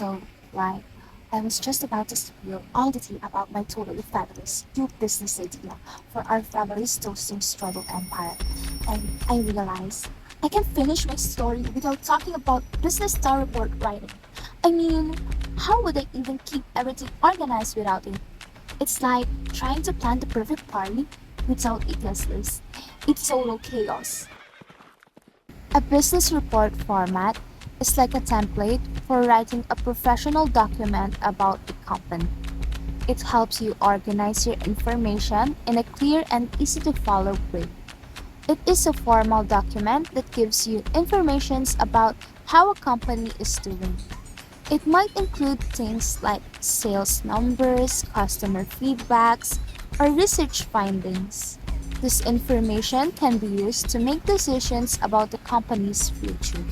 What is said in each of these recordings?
So, like, I was just about to spill all the tea about my totally fabulous new business idea for our family's toasting struggle empire. And I realized I can finish my story without talking about business star report writing. I mean, how would I even keep everything organized without it? It's like trying to plan the perfect party without a guest list. It's total chaos. A business report format is like a template for writing a professional document about a company. It helps you organize your information in a clear and easy to follow way. It is a formal document that gives you information about how a company is doing. It might include things like sales numbers, customer feedbacks, or research findings. This information can be used to make decisions about the company's future.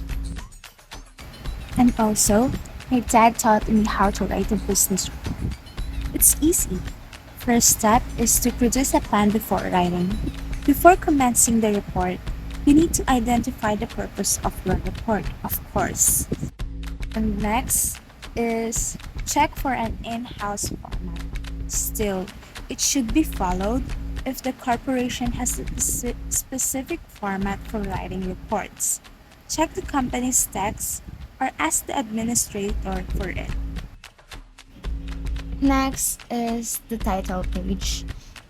And also, my dad taught me how to write a business report. It's easy. First step is to produce a plan before writing. Before commencing the report, you need to identify the purpose of your report, of course. And next is check for an in-house format. Still, it should be followed if the corporation has a specific format for writing reports. Check the company's text or ask the administrator for it. Next is the title page.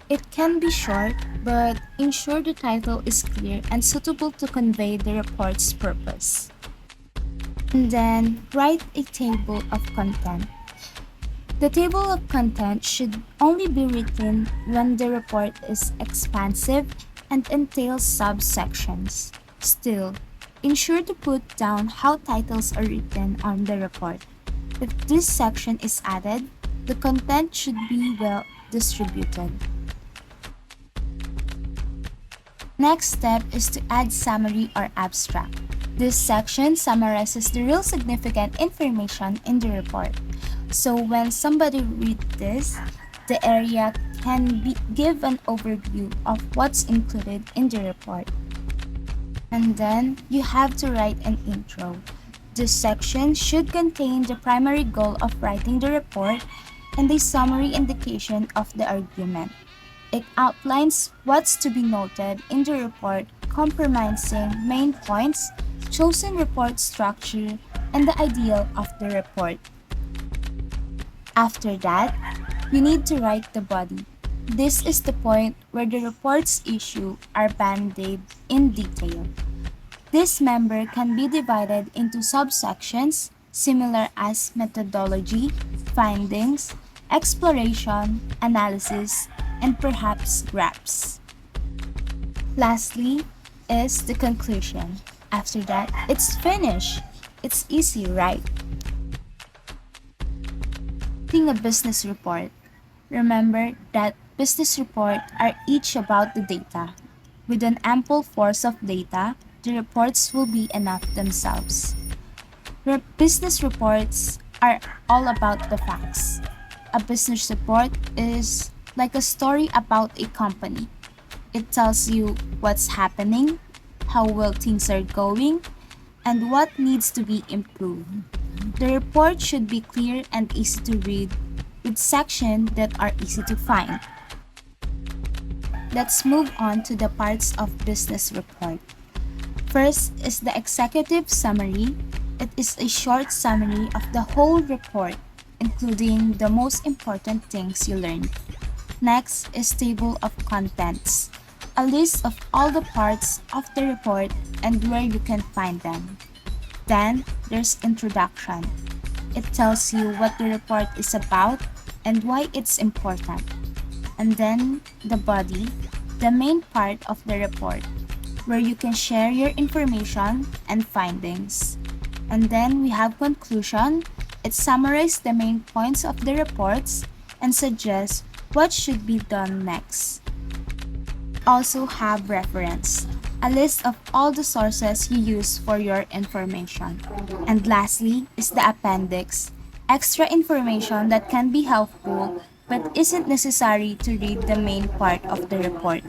It can be short, but ensure the title is clear and suitable to convey the report's purpose. And then write a table of content. The table of content should only be written when the report is expansive and entails subsections. Still, ensure to put down how titles are written on the report. If this section is added, the content should be well distributed. Next step is to add summary or abstract. This section summarizes the real significant information in the report. So when somebody reads this, the area can give an overview of what's included in the report. And then you have to write an intro. This section should contain the primary goal of writing the report and a summary indication of the argument. It outlines what's to be noted in the report, comprising main points, chosen report structure, and the ideal of the report. After that, you need to write the body. This is the point where the report's issue are banded in detail. This member can be divided into subsections similar as methodology, findings, exploration, analysis, and perhaps graphs. Lastly is the conclusion. After that, it's finished. It's easy, right? Writing a business report. Remember that business reports are each about the data. With an ample force of data, the reports will be enough themselves. Business reports are all about the facts. A business report is like a story about a company. It tells you what's happening, how well things are going, and what needs to be improved. The report should be clear and easy to read, with sections that are easy to find. Let's move on to the parts of business report. First is the executive summary. It is a short summary of the whole report, including the most important things you learned. Next is table of contents, a list of all the parts of the report and where you can find them. Then there's introduction. It tells you what the report is about and why it's important. And then the body, the main part of the report, where you can share your information and findings. And then we have conclusion. It summarizes the main points of the reports and suggests what should be done next. Also have reference, a list of all the sources you use for your information. And lastly is the appendix, extra information that can be helpful but isn't necessary to read the main part of the report.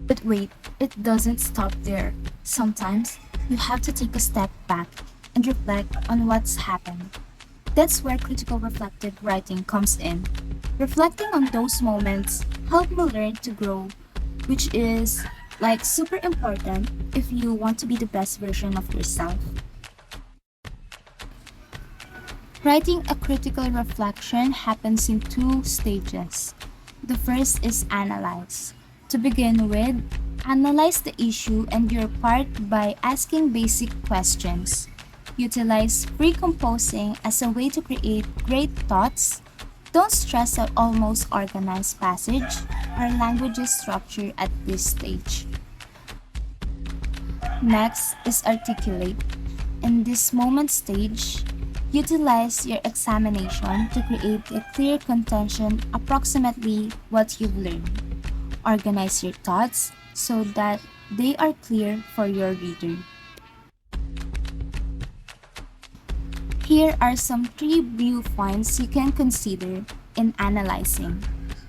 But wait, it doesn't stop there. Sometimes you have to take a step back. and reflect on what's happened. That's where critical reflective writing comes in. Reflecting on those moments help me learn to grow, which is like super important if you want to be the best version of yourself. Writing a critical reflection happens in two stages. The first is analyze. To begin with, analyze the issue and your part by asking basic questions. Utilize pre-composing as a way to create great thoughts. Don't stress out almost organized passage or language's structure at this stage. Next is articulate. In this moment stage, utilize your examination to create a clear contention approximately what you've learned. Organize your thoughts so that they are clear for your reader. Here are some three viewpoints you can consider in analyzing.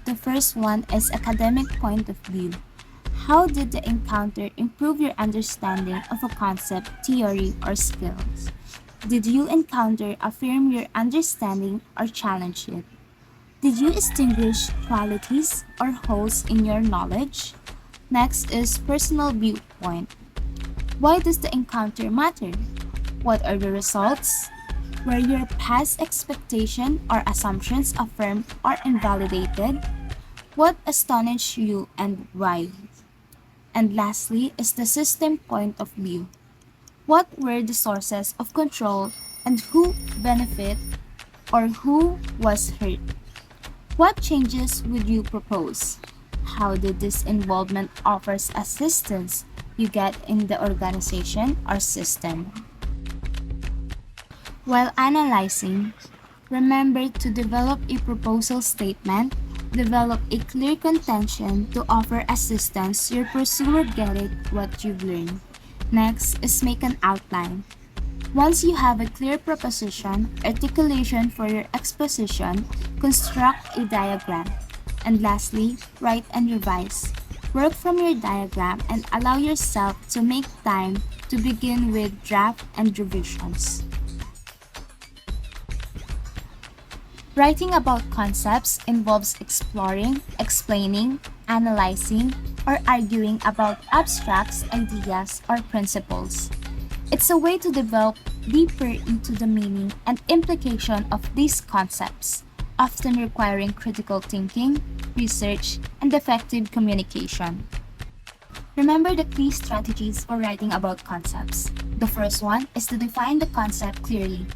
The first one is academic point of view. How did the encounter improve your understanding of a concept, theory, or skills? Did you encounter affirm your understanding or challenge it? Did you distinguish qualities or holes in your knowledge? Next is personal viewpoint. Why does the encounter matter? What are the results? Were your past expectations or assumptions affirmed or invalidated? What astonished you and why? And lastly is the system point of view. What were the sources of control and who benefit or who was hurt? What changes would you propose? How did this involvement offers assistance you get in the organization or system? While analyzing, remember to develop a proposal statement, develop a clear contention to offer assistance your pursuer get it what you've learned. Next is make an outline. Once you have a clear proposition, articulation for your exposition, construct a diagram. And lastly, write and revise. Work from your diagram and allow yourself to make time to begin with draft and revisions. Writing about concepts involves exploring, explaining, analyzing, or arguing about abstracts, ideas, or principles. It's a way to delve deeper into the meaning and implication of these concepts, often requiring critical thinking, research, and effective communication. Remember the key strategies for writing about concepts. The first one is to define the concept clearly.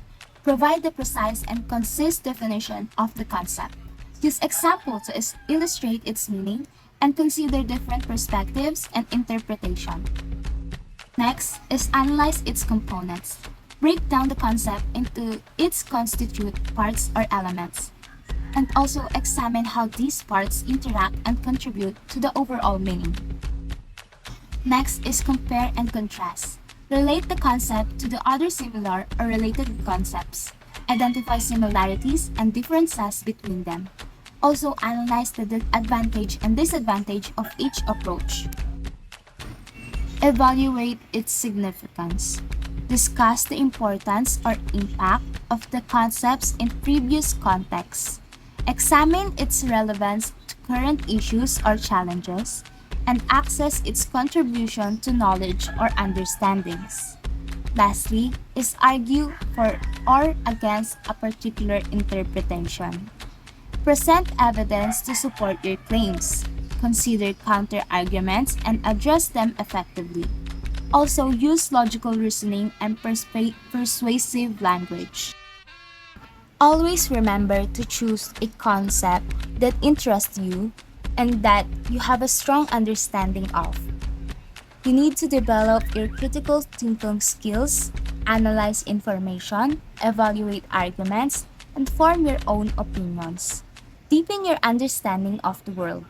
Provide the precise and concise definition of the concept. Use examples to illustrate its meaning and consider different perspectives and interpretation. Next is analyze its components. Break down the concept into its constituent parts or elements, and also examine how these parts interact and contribute to the overall meaning. Next is compare and contrast. Relate the concept to the other similar or related concepts. Identify similarities and differences between them. Also analyze the advantage and disadvantage of each approach. Evaluate its significance. Discuss the importance or impact of the concepts in previous contexts. Examine its relevance to current issues or challenges, and access its contribution to knowledge or understandings. Lastly is argue for or against a particular interpretation. Present evidence to support your claims. Consider counter-arguments and address them effectively. Also use logical reasoning and persuasive language. Always remember to choose a concept that interests you and that you have a strong understanding of. You need to develop your critical thinking skills, analyze information, evaluate arguments, and form your own opinions. Deepen your understanding of the world.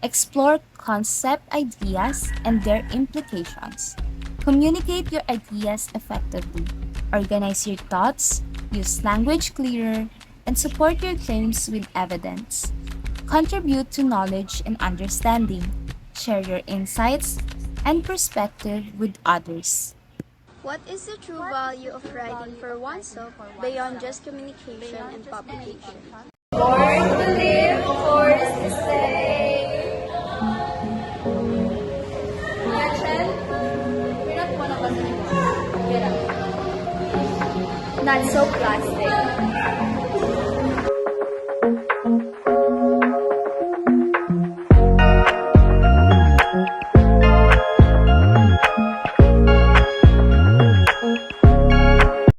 Explore concept ideas and their implications. Communicate your ideas effectively. Organize your thoughts, use language clearer, and support your claims with evidence. Contribute to knowledge and understanding. Share your insights and perspective with others. What is the true value of writing for oneself beyond just communication and publication? Born to live, forced to stay. Gretchen, you're not one of us anymore. Get up. Not so plastic.